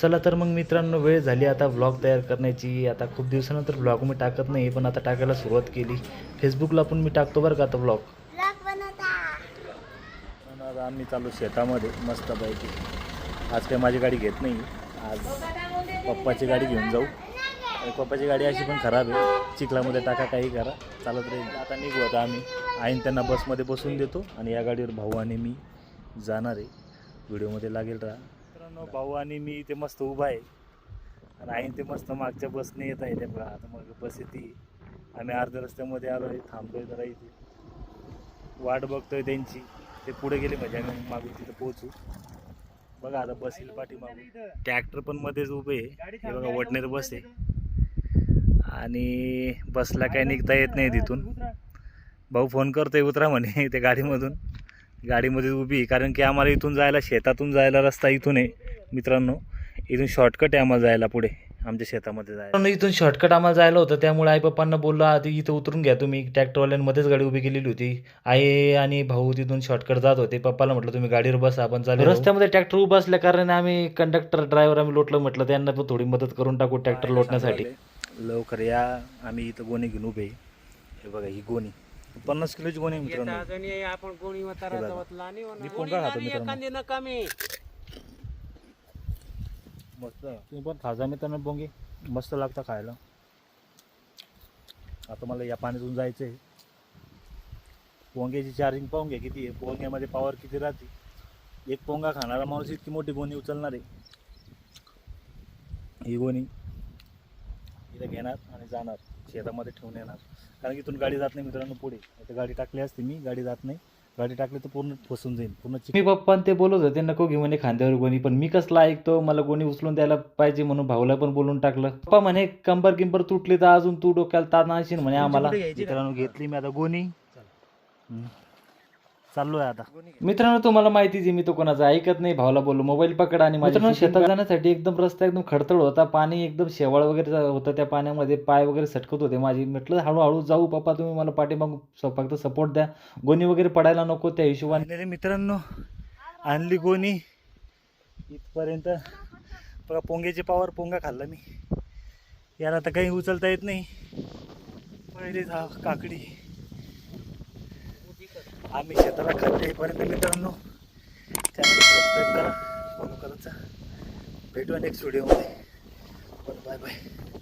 चला तर मग मित्रांनो, वेळ झाली आता व्लॉग तयार करण्याची. आता खूप दिवसानंतर व्लॉग मी टाकत नाही, पण आता टाकायला सुरुवात केली. फेसबुकला पण मी टाकतो बरं का आता व्लॉग. आम्ही चालू शेतामध्ये मस्तपैकी. आज काही माझी गाडी घेत नाही, आज पप्पाची गाडी घेऊन जाऊ. आणि पप्पाची गाडी अशी पण खराब आहे, चिखलामध्ये टाका काही करा चालत राहील. आता निघू आता आम्ही. आईन त्यांना बसमध्ये बसून देतो आणि या गाडीवर भाऊ आणि मी जाणार आहे. व्हिडिओमध्ये लागेल राहा मित्रांनो. भाऊ आणि मी इथे मस्त उभा आहे आणि आईन ते मस्त मागच्या बसने येत आहे. ते बघा आता मग बस येते. आम्ही अर्ध्या रस्त्यामध्ये आलो आहे, थांबतोय जरा इथे, वाट बघतोय त्यांची. ते पुढे गेले म्हणजे आम्ही मागून तिथं पोहोचू. बघा आता बस येईल पाठीमागून. ट्रॅक्टर पण मध्येच उभे आहे, हे बघा वडनेर बस आहे. आणि बसला काही निघता येत नाही तिथून. भाऊ फोन करतोय उतरा म्हणे ते गाडीमधून. गाडीमध्ये उभी, कारण की आम्हाला इथून जायला, शेतातून जायला रस्ता इथून आहे मित्रांनो. इथून शॉर्टकट आहे आम्हाला जायला पुढे आमच्या शेतामध्ये जायला. इथून शॉर्टकट आम्हाला जायला होतं, त्यामुळे आई पप्पांना बोललो आधी इथं उतरून घ्या तुम्ही. ट्रॅक्टरवाल्यांमध्येच गाडी उभी केलेली होती. आई आणि भाऊ तिथून शॉर्टकट जात होते. पप्पाला म्हटलं तुम्ही गाडीवर बसा, आपण चालू. रस्त्यामध्ये ट्रॅक्टर उभा असल्या कारण आम्ही कंडक्टर ड्रायव्हर आम्ही लोटलं, म्हटलं त्यांना पण थोडी मदत करून टाकू ट्रॅक्टर लोटण्यासाठी. लवकर या, आम्ही इथं गोणी घेऊन उभे. हे बघा ही गोणी 50 किलोची गोणी मित्रांनो. आपण कोणी मी पोंगा खातो मित्रांनो. मस्त तुम्ही पण खाजा मित्रांनो, पोंगे मस्त लागतं खायला. आता मला या पाण्यातून जायचं आहे. पोंग्याची चार्जिंग पाहून घ्या किती आहे, पोंग्यामध्ये पॉवर किती राहते. एक पोंगा खाणारा माणूस इतकी मोठी गोणी उचलणार आहे. ही गोणी इथं घेणार आणि जाणार शेतामध्ये ठेवून येणार, कारण की इथून गाडी जात नाही मित्रांनो पुढे. आता गाडी टाकली असते मी, गाडी जात नाही. गाडी टाकली तर पूर्ण फसून जाईल पूर्ण. मी पप्पा ते बोलत होते नको घेऊ म्हणे खांद्यावर गोणी, पण मी कसला ऐकतो, मला गोणी उचलून द्यायला पाहिजे म्हणून भाऊला पण बोलून टाकलं. पप्पा म्हणे कंबर किंबर तुटली तर अजून तू डोक्याला ताण आणशील म्हणे आम्हाला. मित्रांनो घेतली मी आता गोणी, चाललोय आता. मित्रांनो तुम्हाला माहितीच आहे मी तो कोणाचा ऐकत नाही. भावाला बोललो मोबाईल पकड. आणि मित्रांनो शेतात जाण्यासाठी एकदम रस्ता एकदम खडतळ होता, पाणी एकदम शेवाळ वगैरे होतं, त्या पाण्यामध्ये पाय वगैरे सटकत होते माझी. म्हटलं हळूहळू जाऊ पप्पा, तुम्ही मला पाठीमागून फक्त सपोर्ट द्या, गोणी वगैरे पडायला नको त्या हिशोबाने. मित्रांनो आणली गोणी इथपर्यंत. बघा पोंग्याची पावर, पोंगा खाल्ला मी. याला आता काही उचलता येत नाही. पहिले काकडी आम्ही शेताला खाल्ले येईपर्यंत मित्रांनो चॅनल सबस्क्राईब करा, फॉलो करायचा. भेटू नेक्स्ट व्हिडिओमध्ये. Bye bye.